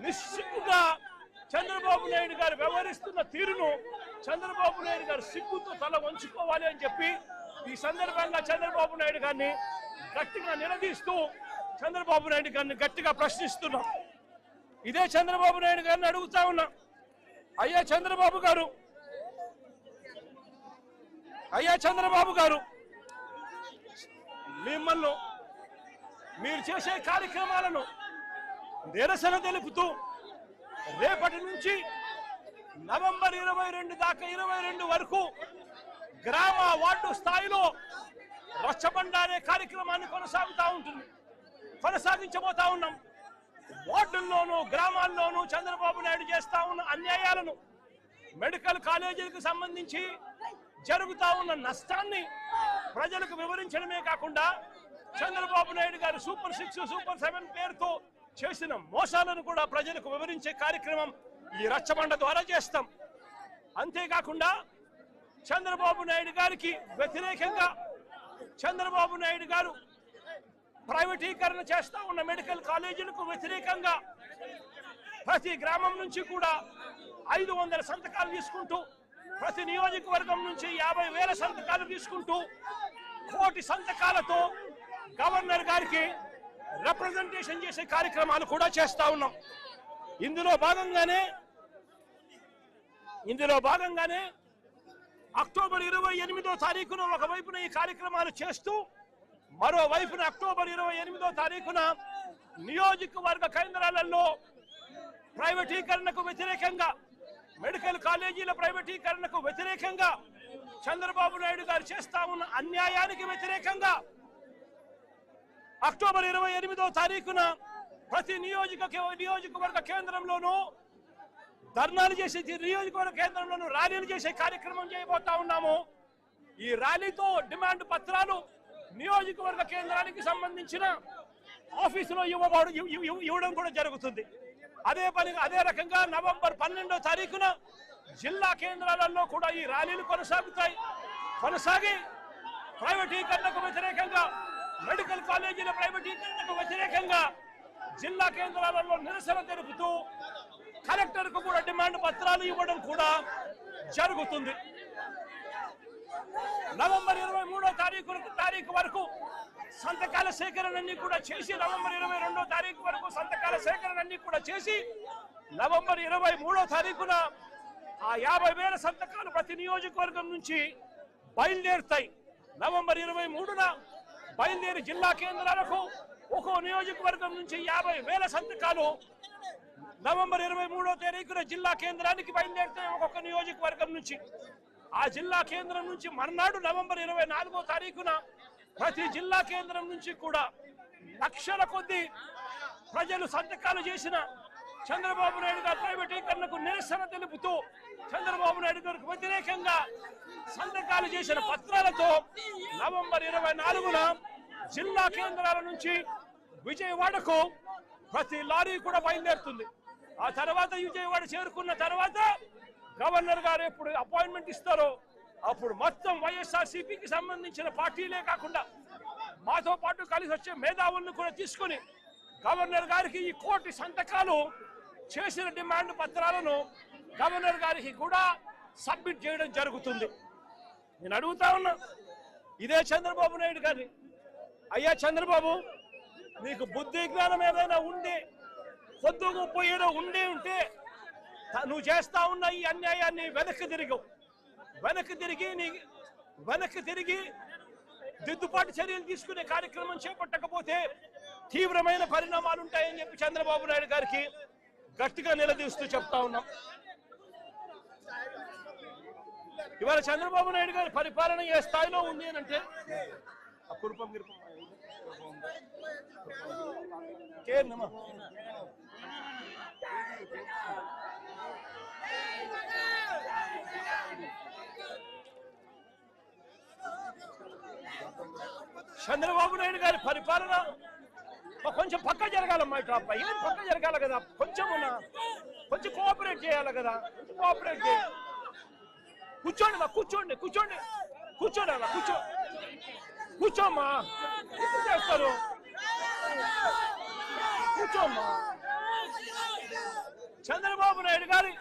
నిస్సిగ్గుగా చంద్రబాబు నాయుడు గారు వ్యవహరిస్తున్న తీరును చంద్రబాబు నాయుడు గారు సిగ్గుతో తల వంచుకోవాలి అని చెప్పి ఈ సందర్భంగా చంద్రబాబు నాయుడు గారిని గట్టిగా నిలదీస్తూ చంద్రబాబు నాయుడు గారిని గట్టిగా ప్రశ్నిస్తున్నాం. ఇదే చంద్రబాబు నాయుడు గారిని అడుగుతా ఉన్నా, అయ్యా చంద్రబాబు గారు మిమ్మల్ని మీరు చేసే కార్యక్రమాలను నిరసన తెలుపుతూ రేపటి నుంచి నవంబర్ 22 దాకా 22 వరకు గ్రామ వార్డు స్థాయిలో రచ్చబండ అనే కార్యక్రమాన్ని కొనసాగించబోతా ఉన్నాం. వార్డుల్లోనూ గ్రామాల్లోనూ చంద్రబాబు నాయుడు చేస్తా ఉన్న అన్యాయాలను, మెడికల్ కాలేజీలకు సంబంధించి జరుగుతా ఉన్న నష్టాన్ని ప్రజలకు వివరించడమే కాకుండా చంద్రబాబు నాయుడు గారు సూపర్ 6, సూపర్ 7 పేరుతో చేసిన మోసాలను కూడా ప్రజలకు వివరించే కార్యక్రమం ఈ రచ్చబండ ద్వారా చేస్తాం. అంతేకాకుండా చంద్రబాబు నాయుడు గారికి వ్యతిరేకంగా చంద్రబాబు నాయుడు గారు ప్రైవేటీకరణ చేస్తా ఉన్న మెడికల్ కాలేజీలకు వ్యతిరేకంగా ప్రతి గ్రామం నుంచి కూడా 500 సంతకాలు తీసుకుంటూ, ప్రతి నియోజకవర్గం నుంచి 50,000 సంతకాలు తీసుకుంటూ 1 కోటి సంతకాలతో గవర్నర్ గారికి రిప్రజెంటేషన్ చేసే కార్యక్రమాలు కూడా చేస్తా ఉన్నాం. ఇందులో భాగంగానే అక్టోబర్ 28వ తారీఖున ఒకవైపున ఈ కార్యక్రమాలు చేస్తూ, మరోవైపున అక్టోబర్ 28వ తారీఖున నియోజకవర్గ కేంద్రాలలో ప్రైవేటీకరణకు వ్యతిరేకంగా, మెడికల్ కాలేజీల ప్రైవేటీకరణకు వ్యతిరేకంగా, చంద్రబాబు నాయుడు గారు చేస్తా ఉన్న అన్యాయానికి వ్యతిరేకంగా అక్టోబర్ 28వ తారీఖున ప్రతి నియోజకవర్గ కేంద్రంలోనూ ధర్నాలు చేసే, నియోజకవర్గ కేంద్రంలోనూ ర్యాలీలు చేసే కార్యక్రమం చేయబోతా ఉన్నాము. ఈ ర్యాలీతో డిమాండ్ పత్రాలు నియోజకవర్గ కేంద్రానికి సంబంధించిన ఆఫీసులో ఇవ్వడం కూడా జరుగుతుంది. అదే రకంగా నవంబర్ 12వ తారీఖున జిల్లా కేంద్రాలలో కూడా ఈ ర్యాలీలు కొనసాగి ప్రైవేటీకరణకు వ్యతిరేకంగా, మెడికల్ కాలేజీల ప్రైవేటీకరణకు వ్యతిరేకంగా జిల్లా కేంద్రాలలో నిరసన తెలుపుతూ కలెక్టర్కు కూడా డిమాండ్ పత్రాలు ఇవ్వడం కూడా జరుగుతుంది. నవంబర్ 23వ తారీఖు వరకు సంతకాల సేకరణన్నీ కూడా చేసి, నవంబర్ 22వ తారీఖు వరకు సంతకాల సేకరణన్నీ కూడా చేసి, నవంబర్ 23వ తారీఖున ఆ 50,000 సంతకాలు ప్రతి నియోజకవర్గం నుంచి బయలుదేరుతాయి. నవంబర్ 23న బయలుదేరి జిల్లా కేంద్రాలకు ఒక్కో నియోజకవర్గం నుంచి 50,000 సంతకాలు నవంబర్ 23వ తారీఖున జిల్లా కేంద్రానికి బయలుదేరుతాయి. ఒక్కొక్క నియోజకవర్గం నుంచి ఆ జిల్లా కేంద్రం నుంచి మర్నాడు నవంబర్ 24వ తారీఖున ప్రతి జిల్లా కేంద్రం నుంచి కూడా లక్షల కొద్ది ప్రజలు సంతకాలు చేసిన చంద్రబాబు నాయుడు గారి ప్రైవేటీకరణకు నిరసన తెలుపుతూ చంద్రబాబు నాయుడు గారికి వ్యతిరేకంగా సంతకాలు చేసిన పత్రాలతో నవంబర్ 24న జిల్లా కేంద్రాల నుంచి విజయవాడకు ప్రతి లారీ కూడా బయలుదేరుతుంది. ఆ తర్వాత విజయవాడ చేరుకున్న తర్వాత గవర్నర్ గారు ఎప్పుడు అపాయింట్మెంట్ ఇస్తారో అప్పుడు మొత్తం వైఎస్ఆర్సీపీకి సంబంధించిన పార్టీలే కాకుండా మాతో పాటు కలిసి వచ్చే మేధావులను కూడా తీసుకుని గవర్నర్ గారికి ఈ 1 కోటి సంతకాలు చేసిన డిమాండ్ పత్రాలను గవర్నర్ గారికి కూడా సబ్మిట్ చేయడం జరుగుతుంది. నేను అడుగుతా ఉన్నా ఇదే చంద్రబాబు నాయుడు గారిని, అయ్యా చంద్రబాబు, నీకు బుద్ధి జ్ఞానం ఏదైనా ఉండి కొద్దు గొప్ప ఏదో ఉంటే నువ్వు చేస్తా ఉన్న ఈ అన్యాయాన్ని వెనక్కి తిరిగి దిద్దుబాటు చర్యలు తీసుకునే కార్యక్రమం చేపట్టకపోతే తీవ్రమైన పరిణామాలు ఉంటాయని చెప్పి చంద్రబాబు నాయుడు గారికి గట్టిగా నిలదీస్తూ చెప్తా ఉన్నాం. ఇవాళ చంద్రబాబు నాయుడు గారి పరిపాలన ఏ స్థాయిలో ఉంది అని అంటే కురుపం చంద్రబాబు నాయుడు గారి పరిపాలన కొంచెం పక్క జరగాలమ్మా. ఇట్లా ఏం పక్క జరగాలి కదా, కొంచెం కోఆపరేట్ చేయాలి కదా, కోఆపరేట్ చేయాలి. కూర్చోండి అలా కూర్చోమ్మా, చేస్తారు కూర్చోమ్మా. నాయుడు గారి